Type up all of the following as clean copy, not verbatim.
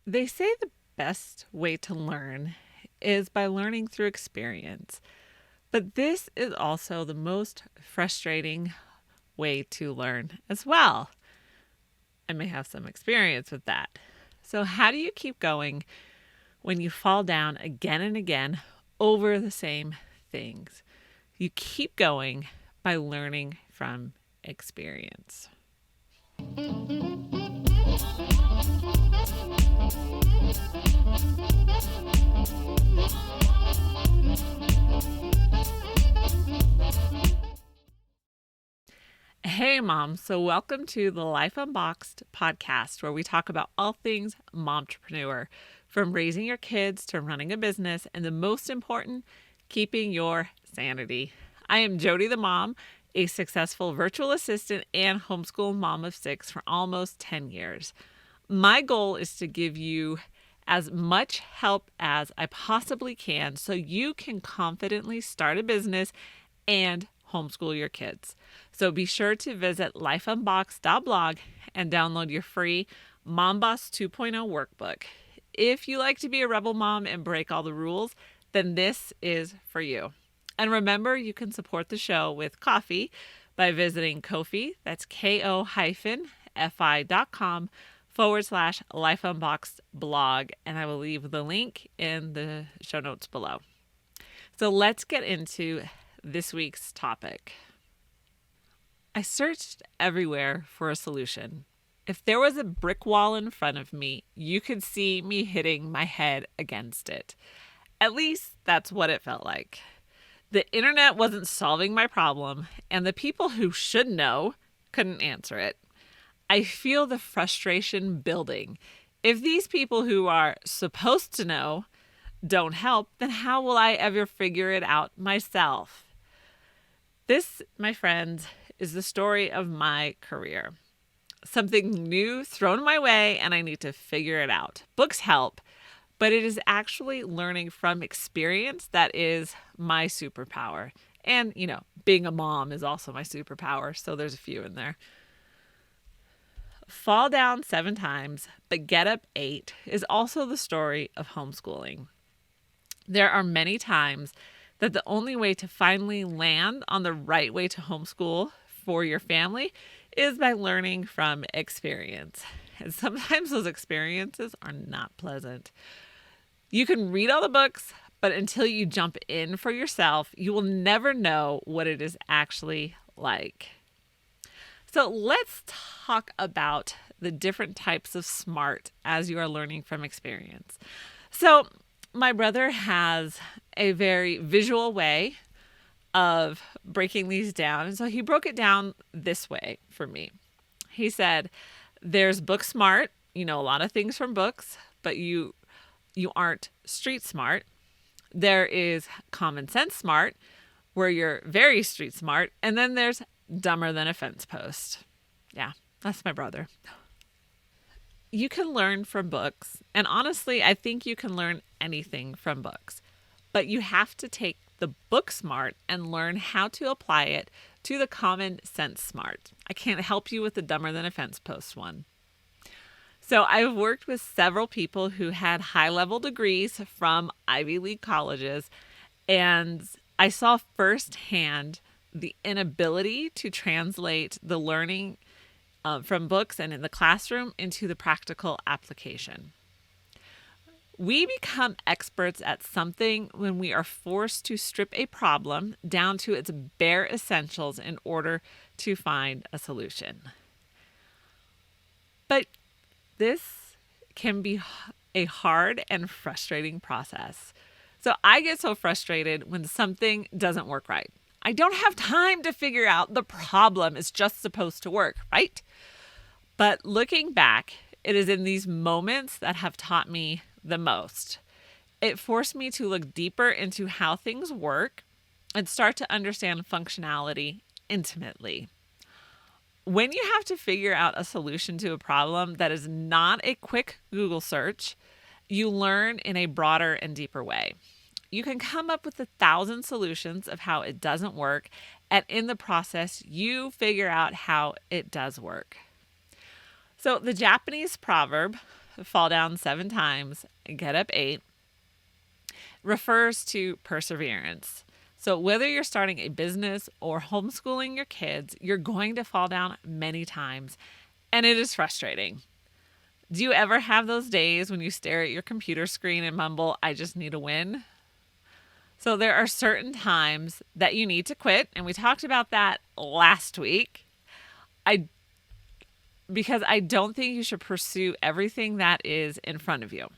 They say the best way to learn is by learning through experience, but this is also the most frustrating way to learn as well. I may have some experience with that. So, how do you keep going when you fall down again and again over the same things? You keep going by learning from experience. Hey, Mom. So, welcome to the Life Unboxed podcast, where we talk about all things momtrepreneur, from raising your kids to running a business, and the most important, keeping your sanity. I am Jody the mom, a successful virtual assistant and homeschool mom of 6 for almost 10 years. My goal is to give you as much help as I possibly can so you can confidently start a business and homeschool your kids. So be sure to visit lifeunboxed.blog and download your free Mom Boss 2.0 workbook. If you like to be a rebel mom and break all the rules, then this is for you. And remember, you can support the show with coffee by visiting Ko-fi, that's ko-fi.com/lifeunboxed blog, and I will leave the link in the show notes below. So let's get into this week's topic. I searched everywhere for a solution. If there was a brick wall in front of me, you could see me hitting my head against it. At least that's what it felt like. The internet wasn't solving my problem, and the people who should know couldn't answer it. I feel the frustration building. If these people who are supposed to know don't help, then how will I ever figure it out myself? This, my friends, is the story of my career. Something new thrown my way, and I need to figure it out. Books help, but it is actually learning from experience that is my superpower. And, being a mom is also my superpower, so there's a few in there. Fall down 7 times, but get up 8 is also the story of homeschooling. There are many times that the only way to finally land on the right way to homeschool for your family is by learning from experience. And sometimes those experiences are not pleasant. You can read all the books, but until you jump in for yourself, you will never know what it is actually like. So let's talk about the different types of smart as you are learning from experience. So my brother has a very visual way of breaking these down. And so he broke it down this way for me. He said, there's book smart, a lot of things from books, but you aren't street smart. There is common sense smart, where you're very street smart. And then there's dumber than a fence post. Yeah, that's my brother. You can learn from books. And honestly, I think you can learn anything from books. But you have to take the book smart and learn how to apply it to the common sense smart. I can't help you with the dumber than a fence post one. So I've worked with several people who had high-level degrees from Ivy League colleges, and I saw firsthand the inability to translate the learning from books and in the classroom into the practical application. We become experts at something when we are forced to strip a problem down to its bare essentials in order to find a solution. But this can be a hard and frustrating process. So I get so frustrated when something doesn't work right. I don't have time to figure out the problem is just supposed to work, right? But looking back, it is in these moments that have taught me the most. It forced me to look deeper into how things work and start to understand functionality intimately. When you have to figure out a solution to a problem that is not a quick Google search, you learn in a broader and deeper way. You can come up with 1,000 solutions of how it doesn't work, and in the process, you figure out how it does work. So the Japanese proverb, fall down 7 times, get up 8 refers to perseverance. So, whether you're starting a business or homeschooling your kids, you're going to fall down many times, and it is frustrating. Do you ever have those days when you stare at your computer screen and mumble, I just need a win? So, there are certain times that you need to quit, and we talked about that last week. Because I don't think you should pursue everything that is in front of you.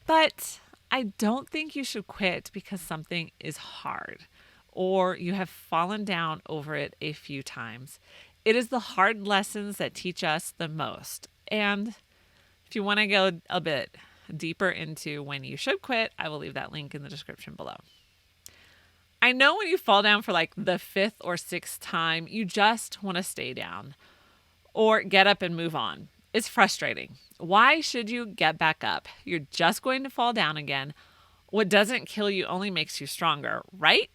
But I don't think you should quit because something is hard or you have fallen down over it a few times. It is the hard lessons that teach us the most. And if you want to go a bit deeper into when you should quit, I will leave that link in the description below. I know when you fall down for like the 5th or 6th time, you just want to stay down or get up and move on. It's frustrating. Why should you get back up? You're just going to fall down again. What doesn't kill you only makes you stronger, right?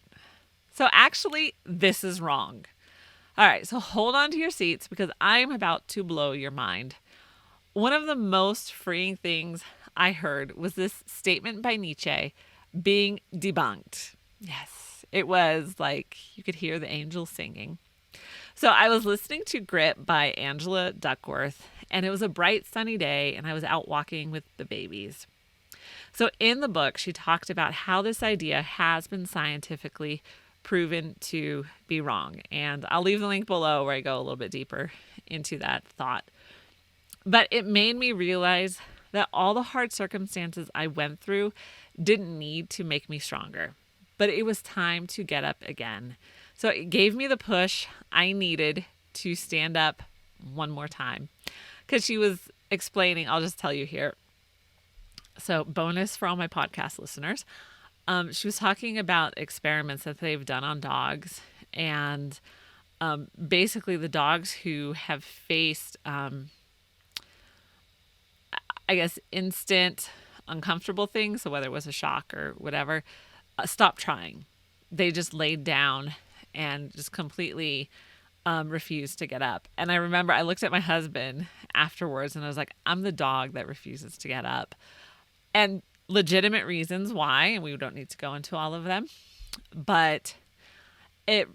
So actually, this is wrong. All right, so hold on to your seats because I'm about to blow your mind. One of the most freeing things I heard was this statement by Nietzsche being debunked. Yes, it was like you could hear the angels singing. So I was listening to Grit by Angela Duckworth, and it was a bright sunny day, and I was out walking with the babies. So in the book, she talked about how this idea has been scientifically proven to be wrong. And I'll leave the link below where I go a little bit deeper into that thought. But it made me realize that all the hard circumstances I went through didn't need to make me stronger, but it was time to get up again. So it gave me the push I needed to stand up one more time. Because she was explaining, I'll just tell you here. So bonus for all my podcast listeners. She was talking about experiments that they've done on dogs. And basically the dogs who have faced, instant uncomfortable things, so whether it was a shock or whatever, stopped trying. They just laid down and just completely refused to get up. And I remember I looked at my husband afterwards and I was like, I'm the dog that refuses to get up. And legitimate reasons why, and we don't need to go into all of them, but it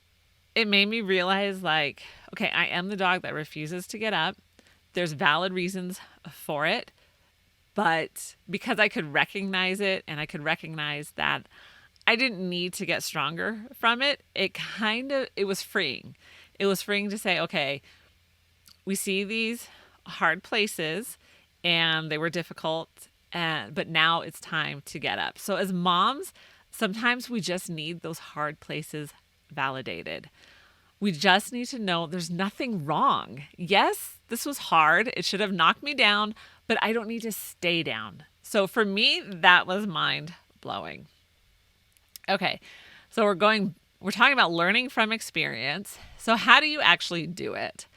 made me realize like, okay, I am the dog that refuses to get up. There's valid reasons for it. But because I could recognize it and I could recognize that I didn't need to get stronger from it, it was freeing. It was freeing to say, okay, we see these hard places and they were difficult, but now it's time to get up. So as moms, sometimes we just need those hard places validated. We just need to know there's nothing wrong. Yes, this was hard. It should have knocked me down, but I don't need to stay down. So for me, that was mind blowing. Okay, so we're talking about learning from experience. So how do you actually do it?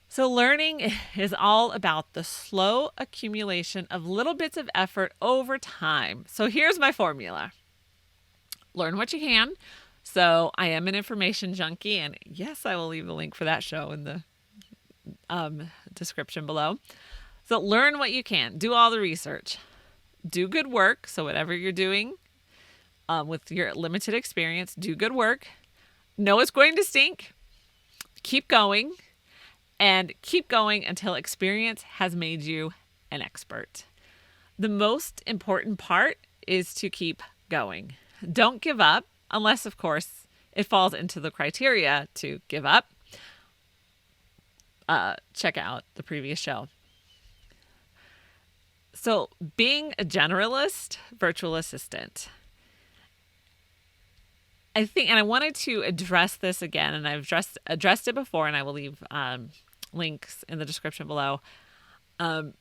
So learning is all about the slow accumulation of little bits of effort over time. So here's my formula. Learn what you can. So I am an information junkie, and yes, I will leave the link for that show in the description below. So learn what you can. Do all the research. Do good work. So whatever you're doing, with your limited experience, do good work. Know it's going to stink. Keep going and keep going until experience has made you an expert. The most important part is to keep going. Don't give up unless, of course, it falls into the criteria to give up. Check out the previous show. So being a generalist virtual assistant, I think, and I wanted to address this again, and I've addressed it before, and I will leave links in the description below. But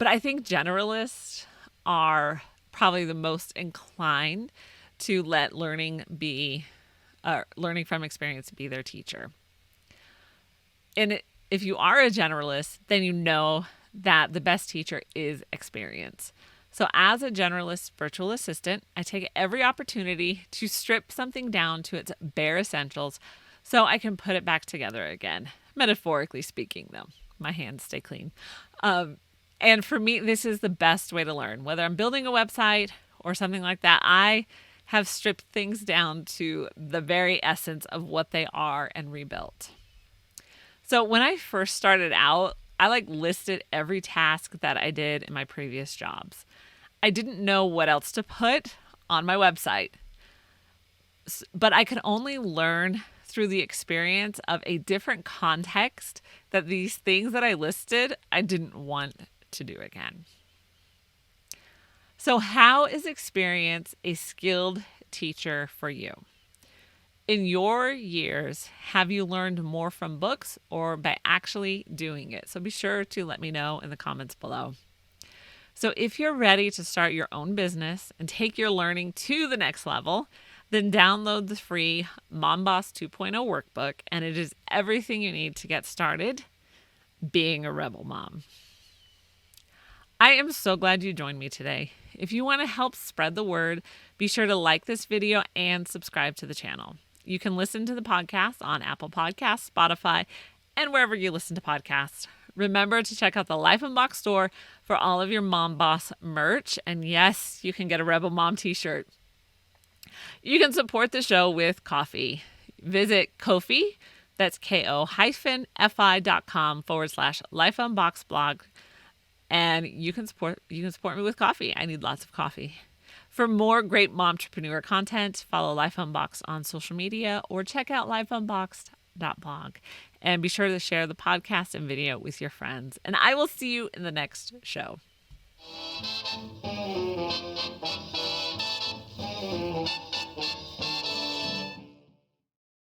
I think generalists are probably the most inclined to let learning from experience be their teacher. And if you are a generalist, then you know that the best teacher is experience. So as a generalist virtual assistant, I take every opportunity to strip something down to its bare essentials so I can put it back together again. Metaphorically speaking, though. My hands stay clean. And for me, this is the best way to learn. Whether I'm building a website or something like that, I have stripped things down to the very essence of what they are and rebuilt. So when I first started out, I listed every task that I did in my previous jobs. I didn't know what else to put on my website, but I could only learn through the experience of a different context that these things that I listed, I didn't want to do again. So how is experience a skilled teacher for you? In your years, have you learned more from books or by actually doing it? So be sure to let me know in the comments below. So if you're ready to start your own business and take your learning to the next level, then download the free Mom Boss 2.0 workbook, and it is everything you need to get started being a rebel mom. I am so glad you joined me today. If you want to help spread the word, be sure to like this video and subscribe to the channel. You can listen to the podcast on Apple Podcasts, Spotify, and wherever you listen to podcasts. Remember to check out the Life Unboxed store for all of your Mom Boss merch. And yes, you can get a Rebel Mom t-shirt. You can support the show with coffee. Visit Ko-fi, that's ko-fi.com/Life Unboxed blog. And you can support me with coffee. I need lots of coffee. For more great momtrepreneur content, follow Life Unboxed on social media or check out lifeunboxed.blog. And be sure to share the podcast and video with your friends. And I will see you in the next show.